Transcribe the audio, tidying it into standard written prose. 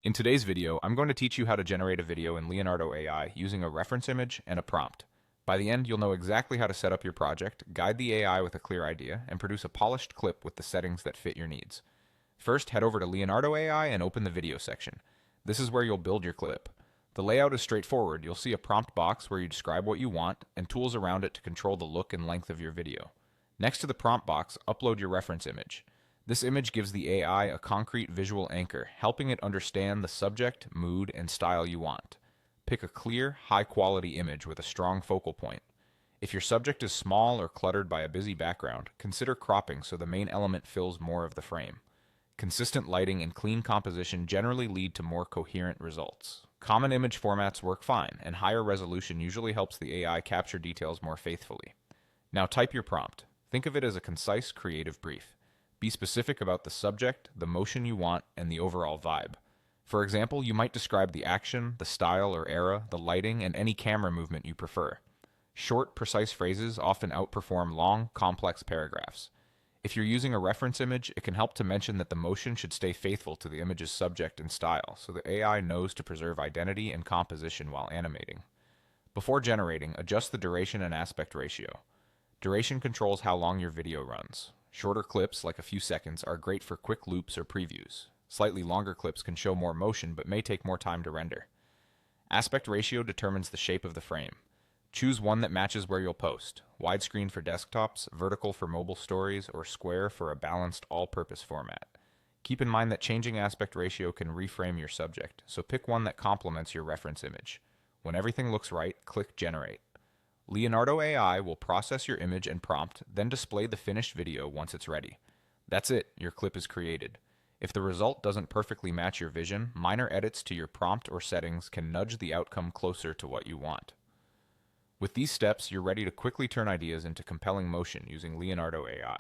In today's video, I'm going to teach you how to generate a video in Leonardo AI using a reference image and a prompt. By the end, you'll know exactly how to set up your project, guide the AI with a clear idea, and produce a polished clip with the settings that fit your needs. First, head over to Leonardo AI and open the video section. This is where you'll build your clip. The layout is straightforward. You'll see a prompt box where you describe what you want and tools around it to control the look and length of your video. Next to the prompt box, upload your reference image. This image gives the AI a concrete visual anchor, helping it understand the subject, mood, and style you want. Pick a clear, high-quality image with a strong focal point. If your subject is small or cluttered by a busy background, consider cropping so the main element fills more of the frame. Consistent lighting and clean composition generally lead to more coherent results. Common image formats work fine, and higher resolution usually helps the AI capture details more faithfully. Now type your prompt. Think of it as a concise, creative brief. Be specific about the subject, the motion you want, and the overall vibe. For example, you might describe the action, the style or era, the lighting, and any camera movement you prefer. Short, precise phrases often outperform long, complex paragraphs. If you're using a reference image, it can help to mention that the motion should stay faithful to the image's subject and style, so the AI knows to preserve identity and composition while animating. Before generating, adjust the duration and aspect ratio. Duration controls how long your video runs. Shorter clips, like a few seconds, are great for quick loops or previews. Slightly longer clips can show more motion but may take more time to render. Aspect ratio determines the shape of the frame. Choose one that matches where you'll post. Widescreen for desktops, vertical for mobile stories, or square for a balanced all-purpose format. Keep in mind that changing aspect ratio can reframe your subject, so pick one that complements your reference image. When everything looks right, click Generate. Leonardo AI will process your image and prompt, then display the finished video once it's ready. That's it, your clip is created. If the result doesn't perfectly match your vision, minor edits to your prompt or settings can nudge the outcome closer to what you want. With these steps, you're ready to quickly turn ideas into compelling motion using Leonardo AI.